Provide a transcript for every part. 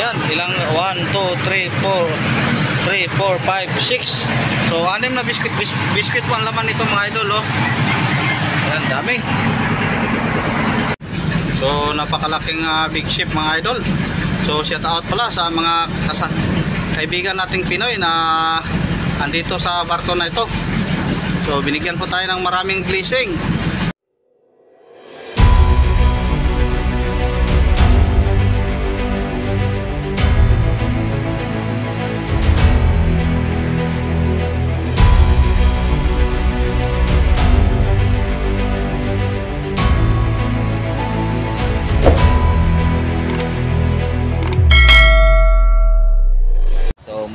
Ayan, ilang 1, 2, 3, 4 3, 4, 5, 6. So 6 na biscuit po ang laman nito mga idol, oh. Ayan, dami. So napakalaking big ship mga idol. So shout out pala sa mga kaibigan nating Pinoy na andito sa barko na ito. So binigyan po tayo ng maraming blessing.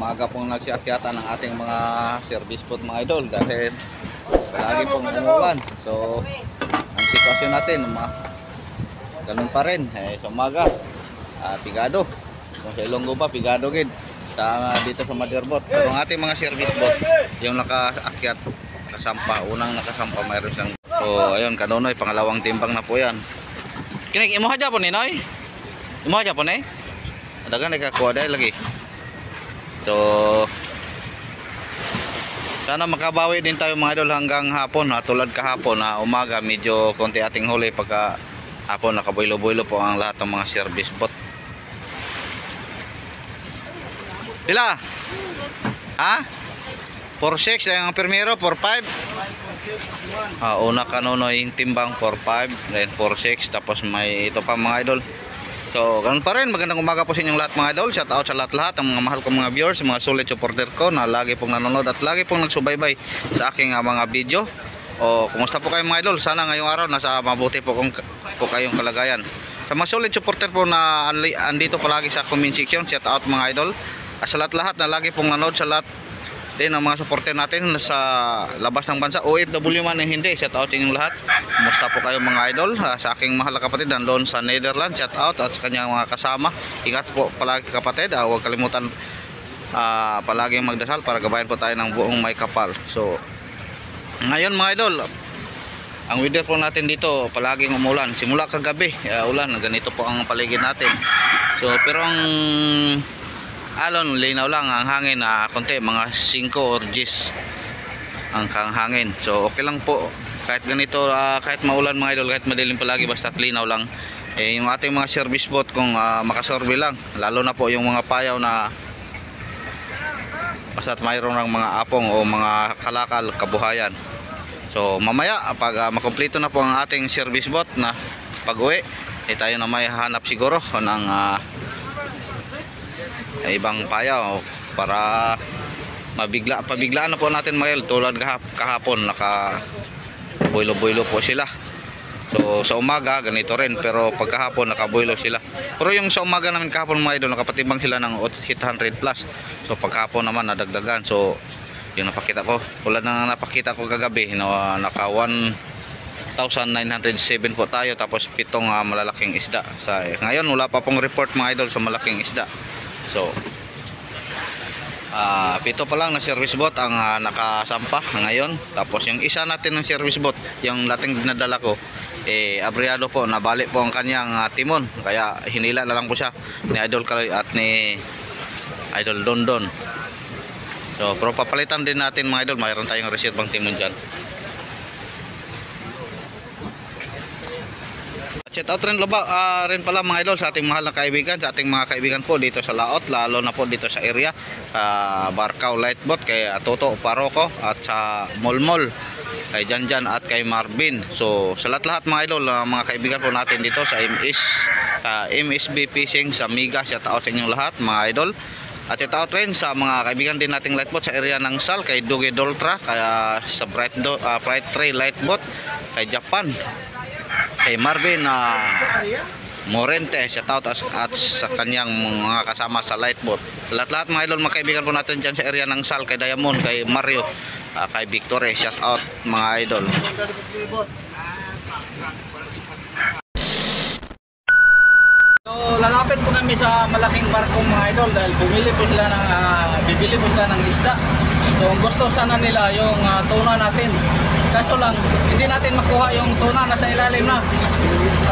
Maaga pong nagsiakyatan ng ating mga service boat mga idol dahil lagi pong umulan. So ang sitwasyon natin ganun pa rin sa umaga pigado. Kung sa Ilonggo ba pigado gid dito sa Motherboat. Pero ang ating mga service boat yung nakaakyat kasampa, unang nakasampa mayroon siyang. So ayun kanonoy, pangalawang timbang na po yan. Kinig imo haja po ni Noy? Imo haja po ni? Dagan nakakuha dahil lagi. So sana makabawi din tayo mga idol hanggang hapon, tulad kahapon na umaga medyo konti ating huli, pagka hapon nakaboylo-boylo po ang lahat ng mga service boat. Pila? Ha? 4.6 ang primero, 4.5. Una kanonoy yung timbang 4.5, then 4.6, tapos may ito pa mga idol. So, ganun pa rin, magandang umaga po sa inyong lahat mga idol. Shout out sa lahat-lahat, ang mga mahal kong mga viewers, mga solid supporter ko na lagi pong nanonood at lagi pong nagsubaybay sa aking mga video. Kumusta po kayo mga idol? Sana ngayong araw nasa mabuti po kayong kalagayan. Sa mga solid supporter po na andito palagi sa comment section, shout out mga idol. Sa lahat-lahat na lagi pong nanonood, sa lahat din ang mga supporter natin sa labas ng bansa, OFW man yung hindi, shout out sa inyong lahat. Kumusta po kayo mga idol? Sa aking mahal na kapatid nandoon sa Netherlands, shout out, at sa kanyang mga kasama. Ingat po palagi kapatid, huwag kalimutan palagi magdasal para gabayan po tayo ng buong may kapal. So ngayon mga idol, ang weather po natin dito palaging umulan, simula kagabi ulan, ganito po ang paligid natin. So pero ang alon linaw lang, ang hangin konti, mga 5 or 10 ang hangin. So okay lang po kahit ganito, kahit maulan mga idol, kahit madilim palagi, basta linaw lang. Yung ating mga service boat kung makasorbe lang, lalo na po yung mga payaw na basta't mayroon ng mga apong o mga kalakal kabuhayan. So mamaya pag makumpleto na po ang ating service boat na pag-uwi, tayo na may hanap siguro ng ibang payaw para pabiglaan na po natin mga idol, tulad kahapon naka boylo-boylo po sila. So sa umaga ganito rin, pero pagkahapon nakaboylo sila. Pero yung sa umaga namin kahapon mga idol, nakapatimbang sila ng 800 plus. So pagkahapon naman nadagdagan. So yung napakita ko, tulad ng napakita ko kagabi, naka 1,907 po tayo, tapos 7 malalaking isda. Ngayon wala pa pong report mga idol sa malaking isda. So 7 pa lang na service boat ang nakasampa ngayon. Tapos yung isa natin ng service boat, yung lating dinadala ko, abriado po, nabalik po ang kanyang timon, kaya hinila na lang po siya ni Idol Kaloy at ni Idol Dondon. So pero papalitan din natin mga idol, mayroon tayong reservang timon dyan. Shout out rin pala mga idol sa ating mahal na kaibigan, sa ating mga kaibigan po dito sa Laot, lalo na po dito sa area Barcaw Lightboat, kay Toto Paroko, at sa Molmol, kay Janjan at kay Marvin. So sa lahat mga idol, mga kaibigan po natin dito sa MSB Fishing sa Miga, shout out sa inyong lahat mga idol. At shout out rin sa mga kaibigan din nating lightboat sa area ng Sal, kay Dugi Doltra, kaya sa Bright Tree Lightboat, kay Japan, kay Marvin Morente, shout out at sa kanyang mga kasama sa lightboat. Sa lahat mga idol, mga kaibigan po natin dyan sa area ng Sal, kay Diamond, kay Mario, kay Victoria, shout out mga idol. So lalapit po kami sa malaking barkong mga idol dahil bibili po sila ng isda. So ang gusto sana nila yung tuna natin. Kaso lang hindi natin makuha yung tuna, nasa ilalim na.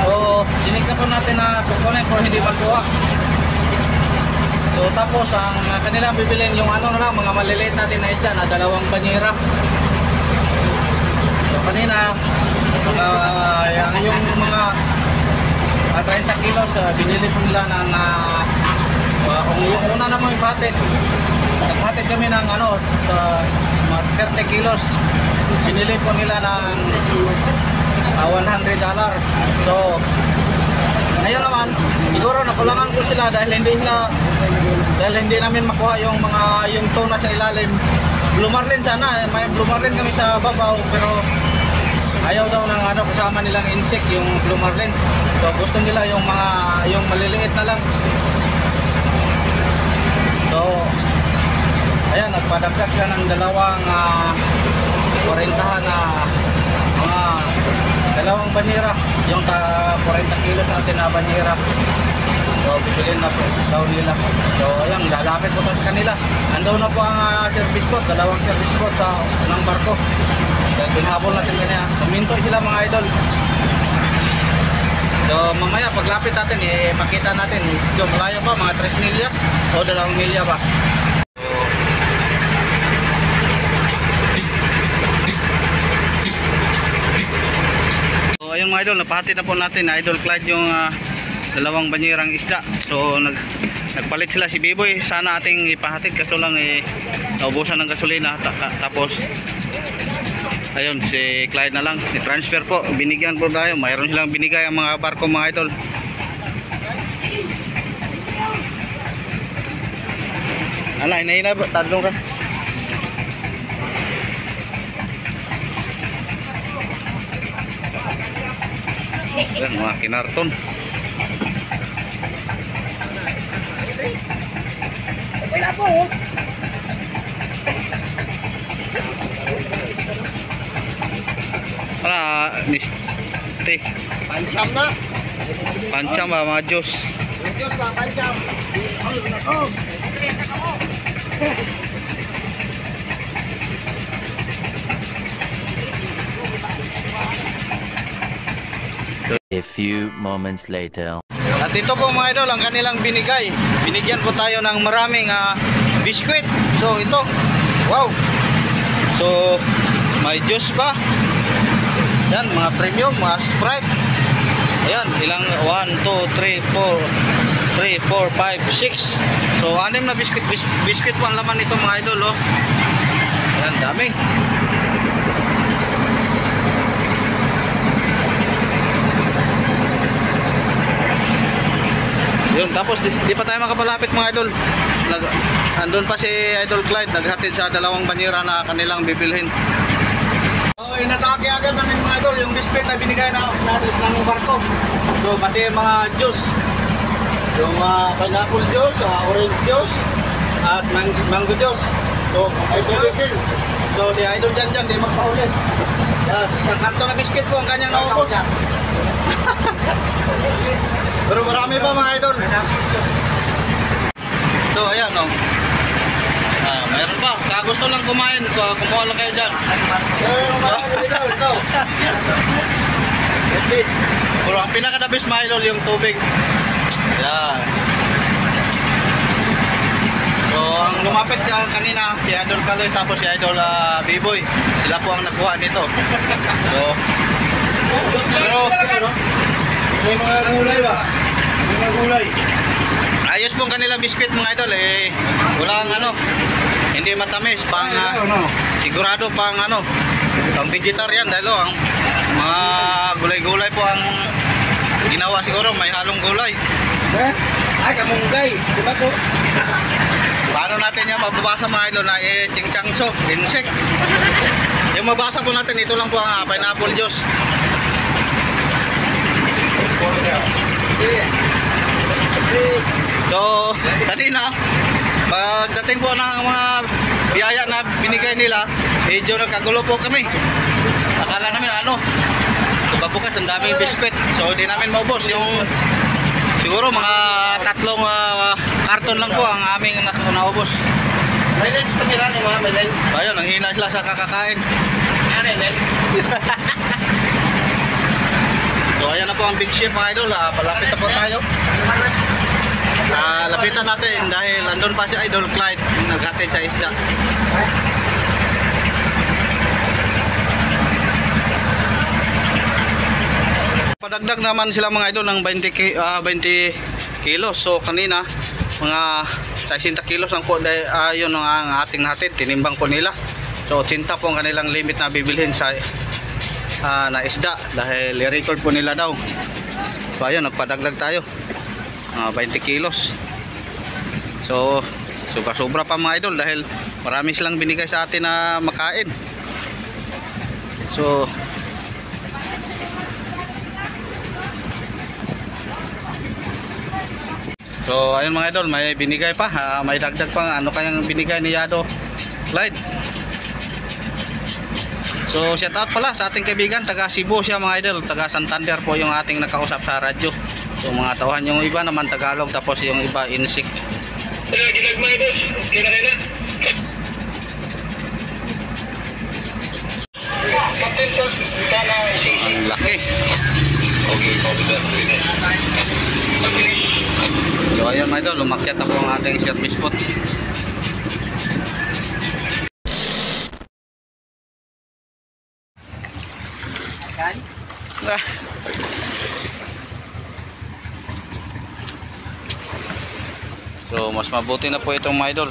So sinika po natin na kukunin pero hindi makuha. tapos ang kanilang bibilin yung ano na lang, mga maliliit natin na isda na 2 banyera. So kanina yung mga 30 kilos binili po nila ng yung una naman yung patid. Naghatid kami ng ano 30 kilos. Binili po nila ng $100. So ngayon naman siguro nakulangan ko sila dahil hindi namin makuha yung yung tuna sa ilalim. Blue marlin sana, may blue marlin kami sa babaw, pero ayaw daw ng ano kasama nilang insect yung blue marlin. So gusto nila yung maliliit na lang. So ayan, nagpadagdag siya ng 2 40 na mga 2 banyera, yung 40 kilos natin na banyera. So bibilin na po daw nila. So ayan, lalapit po sa kanila. Andoon na po ang service boat, 2 service boat ng barko. So pinabol natin kanina. Kuminto sila mga idol. So mamaya paglapit natin, makita natin yung malayo pa, mga 3 milya o 2 milya ba. So ayun mga idol, napahati na po natin Idol Clyde yung 2 banyerang isda. So nagpalit sila si Biboy, sana ating ipahatid kaso lang naubusan ng gasolina. Tapos ayun, si Clyde na lang, i-transfer po, binigyan po tayo, mayroon silang binigay ang mga barko mga idol. Ala, inaina po, tadlong ka. Ayan, mga kinarton. Wala po. Ala, niste. Pancam na. Pancam ba mga Diyos? Diyos ba, pancam. Oh. A few moments later. At ito po mga idol ang kanilang binigay. Binigyan po tayo ng maraming biskwit. So ito, wow. So may juice pa. Yan, mga premium, mga Sprite. Ayan, ilang 1, 2, 3, 4 3, 4, 5, 6. So 6 na biskwit. Biskwit po ang laman nito mga idol, oh. Ayan, dami. Yun, tapos di pa tayo makapalapit mga idol. Andun pa si Idol Clyde, naghatid sa 2 banyera na kanilang bibilhin. So inatake agad namin mga idol yung biscuit na binigay na natin ng barko. So pati yung mga juice, yung pineapple juice, orange juice at mango juice. So idol din. So di idol dyan di magpahuli. Isang kanto na biscuit po ang kanyang naubos. Pero marami pa mga idol. So ayan o. Mayroon pa. Kung gusto lang kumain, kumuha lang kayo dyan. Pero ang pinaka-the-best mga idol yung tubig. Ayan. So ang lumapit kanina si Idol Kaloy tapos si Idol Biboy. Sila po ang nagkuha nito. So pero may mga gulay ba? May mga gulay. Ayos pong kanilang biskwit mga idol walang hindi matamis pang sigurado pang pang vegetarian dahil ang mga gulay-gulay po ang ginawa siguro, may halong gulay. Ay, kamunggay. Diba ko? Paano natin yan mababasa mga idol na chingchangso, insect. Yung mabasa po natin, ito lang po ang pineapple juice. So, kanina pagdating po ng mga biyaya na binigay nila, medyo nagkagulo po kami. Akala namin bukas ang daming biskwit. So, hindi namin maubos. Yung siguro mga 3 karton lang po ang aming naubos. May lens pa nila ni mga may lens. Ayun, nanghina sila sa kakakain. May lens. So ayan na po ang big ship mga idol, palapit na po tayo. lapitan natin dahil andun pa si Idol Clyde naghatid sa isda. Padagdag naman sila mga idol ng 20 kilos. So kanina mga 60 kilos lang po yun ang ating natin, tinimbang po nila. So 80 po ang kanilang limit na bibilhin sa na isda dahil i-record po nila daw. So ayun, nagpadagdag tayo 20 kilos. So sobra pa mga idol dahil marami silang binigay sa atin na makain. So ayun mga idol, may binigay pa, may dagdag pa. Ano kayang binigay ni Yado Clyde? So shout out pala sa ating kaibigan, taga Cebu siya mga idol, taga Santander po yung ating nakausap sa radyo. So mga tauhan, yung iba naman Tagalog, tapos yung iba Insik. Ang laki. So ayun mga idol, lumakyat ako ang ating service boat. So mas mabuti na po itong mga idol,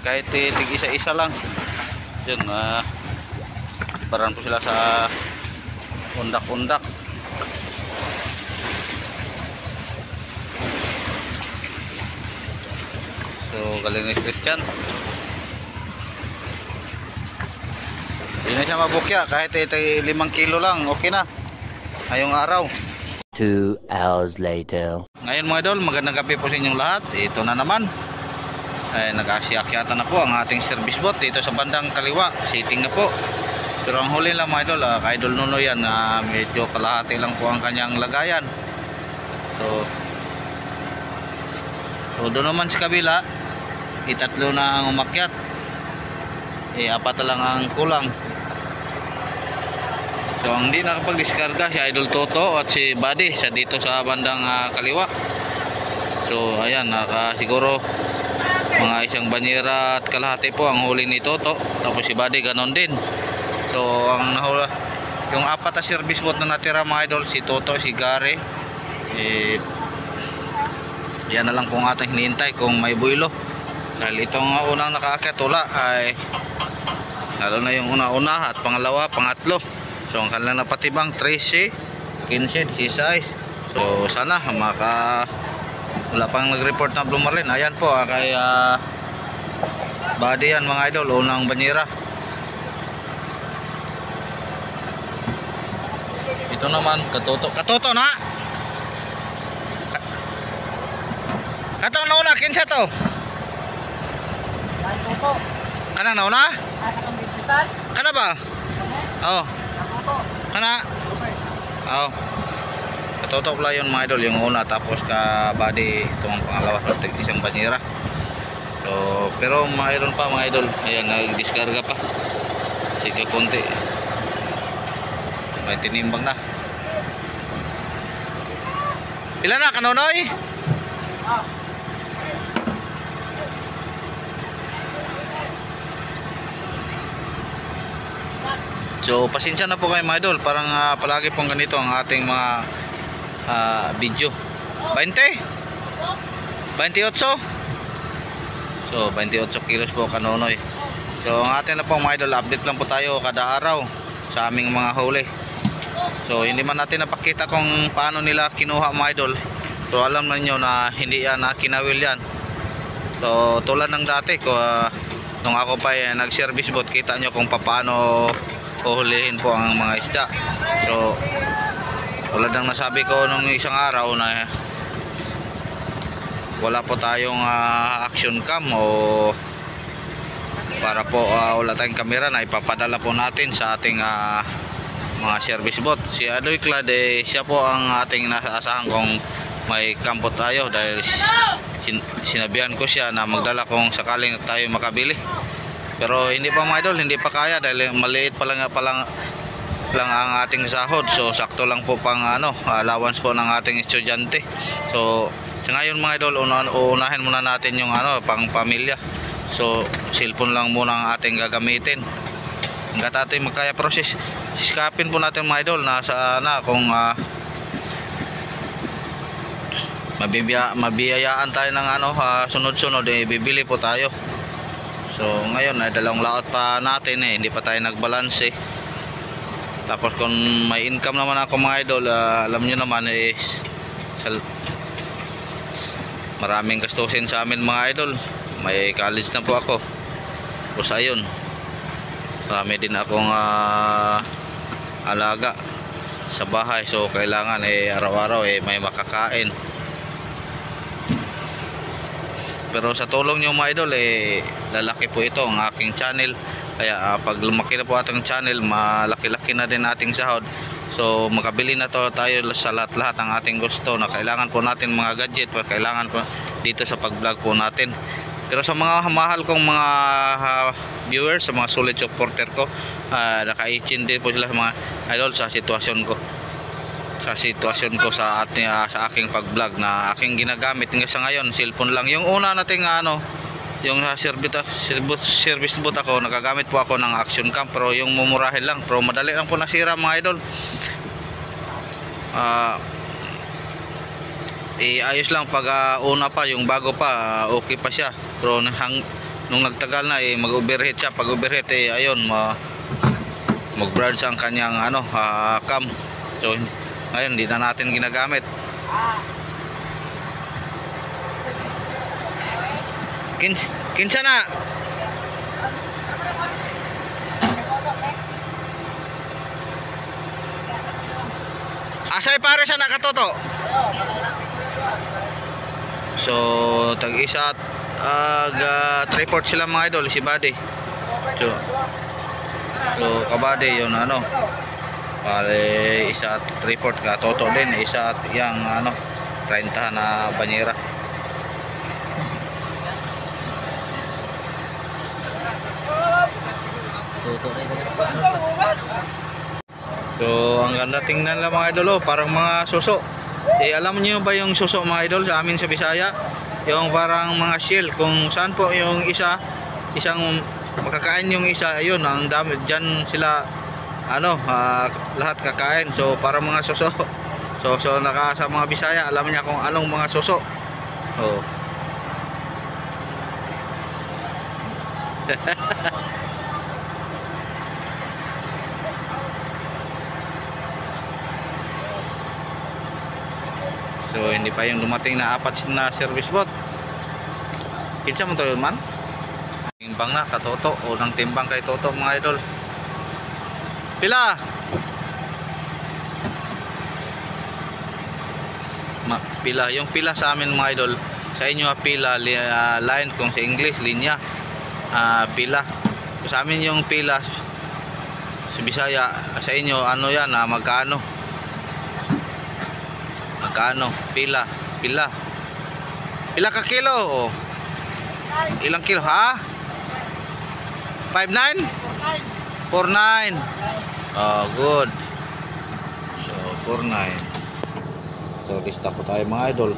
kahit tig isa-isa lang. Yun, paran po sila sa undak-undak. So galing ni Christian. Hindi na siya mabukya, kahit 5 kilo lang, okay na ngayong araw. 2 hours later. Ngayon mga idol, magandang gabi po sa inyong lahat. Ito na naman, nag-aakyatan na po ang ating service boat dito sa bandang kaliwa. Sitting na po. Pero ang huli lang mga idol, ka-idol Nunoy yan, medyo kalahati lang po ang kanyang lagayan. So doon naman sa kabila, itatlo na ang umakyat, 4 lang ang kulang. So ang hindi nakapag-diskarga si Idol Toto at si Buddy sa dito sa bandang kaliwa. So ayan, siguro mga isang banyera at kalahati po ang huli ni Toto, tapos si Buddy ganon din. So ang nahula, yung 4 na service boat na natira mga idol, si Toto, si Gary, yan na lang kung ating hinihintay kung may buwilo. Dahil itong unang nakaakyat wala, ay lalo na yung una-una at pangalawa, pangatlo. So ang kanilang napatibang 13, 15, 16. So sana wala pang nag-report na Blue Marlin. Ayan po kay Buddy yan mga idol, unang banyera. Ito naman katoto na. Kato na una, kinsa to? Kanang nauna? Kana ba? Oh. Kana? Oh. Katoto pala yun mga idol, yung una, tapos ka Buddy itong pangalawa sa isang banyera. So pero mayroon pa mga idol, ayan, nag-diskarga pa. Sige konti. May tinimbang na. Ilan na kanonoy? So pasensya na po kayo mga idol, parang palagi pong ganito ang ating mga video. 20? 28? So 28 kilos po kanonoy. So ang atin na po mga idol, update lang po tayo kada araw sa aming mga huli. So hindi man natin napakita kung paano nila kinuha mga idol. So alam na niyo na hindi yan kinawil yan. So tulad ng dati ko, nung ako pa nag-service boat, kita nyo kung paano huhulihin po ang mga isda. So tulad ng nasabi ko nung isang araw na wala po tayong action cam o para po wala tayong kamera na ipapadala po natin sa ating mga service boat. Si Adoy Clyde, siya po ang ating nasaasahan kung may kampo tayo, dahil sinabihan ko siya na magdala kung sakaling tayo makabili. Pero hindi pa mga idol, hindi pa kaya dahil maliit pa lang ang ating sahod. So sakto lang po pang allowance po ng ating estudyante. So So ngayon mga idol, unahin muna natin yung ano, pang pamilya. So cellphone lang muna ang ating gagamitin hanggat ating magkaya, pero sikapin po natin mga idol na sana kung mabiyayaan tayo ng ano, sunod-sunod, bibili po tayo. So ngayon ay dalawang laot pa natin, hindi pa tayo nagbalance. Tapos kung may income naman ako mga idol, alam nyo naman maraming gastusin sa amin mga idol. May college na po ako. Tapos ayun, marami din akong alaga sa bahay. So kailangan araw-araw may makakain. Pero sa tulong nyo mga idol, lalaki po ito ang aking channel. Kaya pag lumaki na po ating channel, malaki-laki na din ating sahod. So makabili na to tayo sa lahat-lahat ang ating gusto na kailangan po natin, mga gadget, kailangan po dito sa pag-vlog po natin. Pero sa mga mahal kong mga viewers, sa mga solid supporter ko, nakaitsin din po sila mga idol sa sitwasyon ko. Sa aking pag-vlog na aking ginagamit hanggang sa ngayon, cellphone lang. Yung una nating yung service boot ako, nagagamit po ako ng Action Cam, pero yung mumurahin lang, pero madali lang po nasira mga idol. Ayos lang pag una pa, yung bago pa, okay pa siya. Pero nung nagtagal na, mag-overheat siya. Pag overheat, ayun, mag-brad ang kanyang cam. So ngayon hindi na natin ginagamit. Kinsa na? Asay pare sa nakatoto. So tag-isa tripod sila mga idol, si Buddy. So kabady yun pare, isa at tripod ka toto din, isa at yang 30 na banyera. So ang ganda tingnan lang mga idol, parang mga suso. Alam niyo ba yung suso mga idol sa amin sa Bisaya? Yung parang mga shell, kung saan po yung isang makakain yung isa, ayun, ang dami diyan sila lahat kakain. So parang mga suso. So sa mga Bisaya, alam niya kung anong mga suso. Oh. So hindi pa yung dumating na 4 na service bot. Kinsa mo to yun man? Timbang na katoto, unang timbang kay Toto mga idol. Pila? Pila, yung pila sa amin mga idol. Sa inyo pila, line, kung sa English linya. Pila. Sa amin yung pila sa Bisaya, sa inyo yan, magkano? Magkano? Pila ka kilo? Ilang kilo ha? 5.9? 4.9. Oh, good. So 4.9. So lista po tayo mga idol.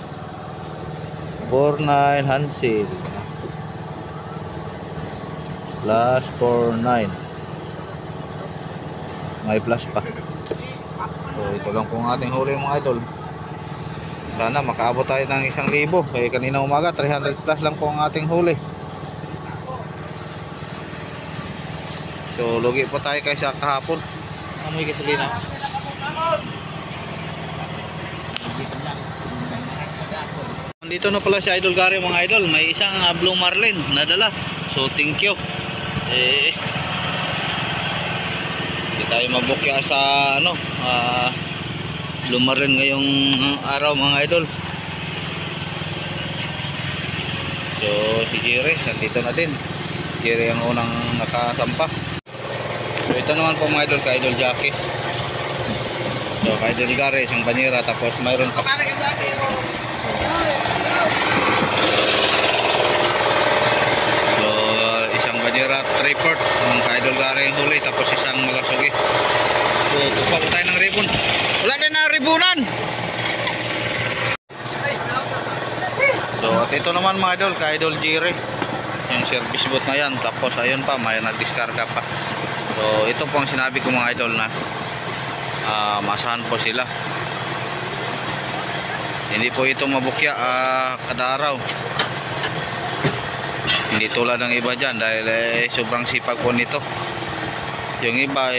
4.9 Hansil plus 4.9. May plus pa. So ito lang po ang ating huli mga idol. Sana makaabot tayo ng 1,000. Kaya kanina umaga 300 plus lang po ang ating huli. So lugi po tayo kaysa kahapon. Ano yung gasolina? Dito na pala si Idol Gary mga idol. May isang Blue Marlin nadala. So thank you. Hindi tayo mabukya sa Blue Marlin ngayong araw mga idol. So si Jerry nandito na din. Jerry ang unang nakasampa. So ito naman po mga idol, ka Idol Jackie. So ka Idol Gary isang banyera, tapos mayroon pa so isang banyera tripod ng ka Idol Gary yung huli, tapos isang malasugi. So kuha po tayo ng ribbon. Wala din na ribunan. At ito naman mga idol, kay Idol Jerry, yung service boot na yan. Tapos ayun pa, may nagdiskarga pa. So ito po ang sinabi ko mga idol na masahan po sila. Hindi po ito mabukya kada araw. Hindi tulad ng iba dyan dahil sobrang sipag po nito. Yung iba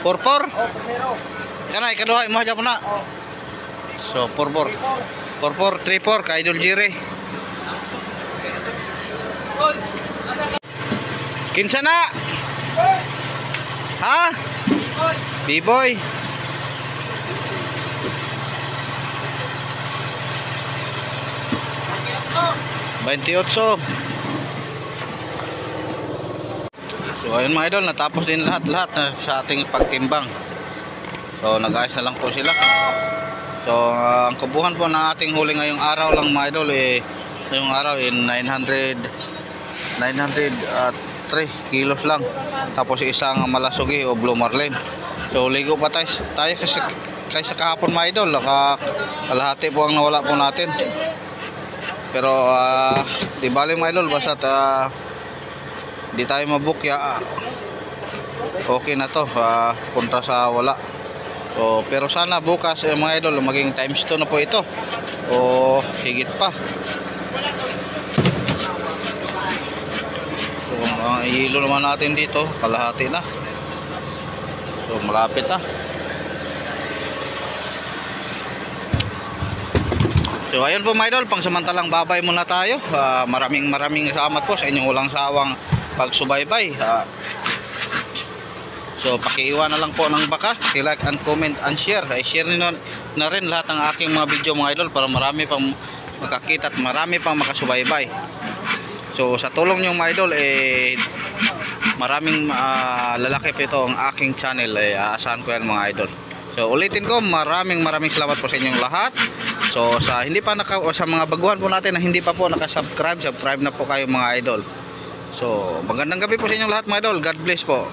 Porpor? Oh, primero. Kanay, kaduha, imaha dyan po na. Oh. So, porpor. Porpor, 3-4, ka Idol Jerry. Kinsa na? Ha? B-boy. $28. So ayun mga idol, natapos din lahat sa ating pagtimbang. So nag-ayos na lang po sila. So ang kubuhan po ng ating huli ngayong araw lang mga idol ngayong araw 903 kilos lang. Tapos isang malasugi o blue marlin. So ligo pa tayo kasi sa kahapon mga idol, kalahati po ang nawala po natin. Pero di bali mga idol, basta di tayo mabukya, okay na to, punta sa wala. So, pero sana bukas mga idol maging times 2 na po ito o higit pa. So ang ihilo naman natin dito kalahati na, so malapit na. So ayun po mga idol, pang samantalang babay muna tayo. Maraming salamat po sa inyong walang sawang pagsubaybay. So pakiiwan na lang po ng baka, i-like and comment and share. I-share niyo na rin lahat ng aking mga video mga idol para marami pang makakita at marami pang makasubaybay. So sa tulong niyo mga idol maraming lalaki po ito ang aking channel. Aasahan ko yan mga idol. So ulitin ko, maraming salamat po sa inyong lahat. So sa sa mga baguhan po natin na hindi pa po nakasubscribe, subscribe na po kayo mga idol. So magandang gabi po sa inyong lahat mga idol. God bless po.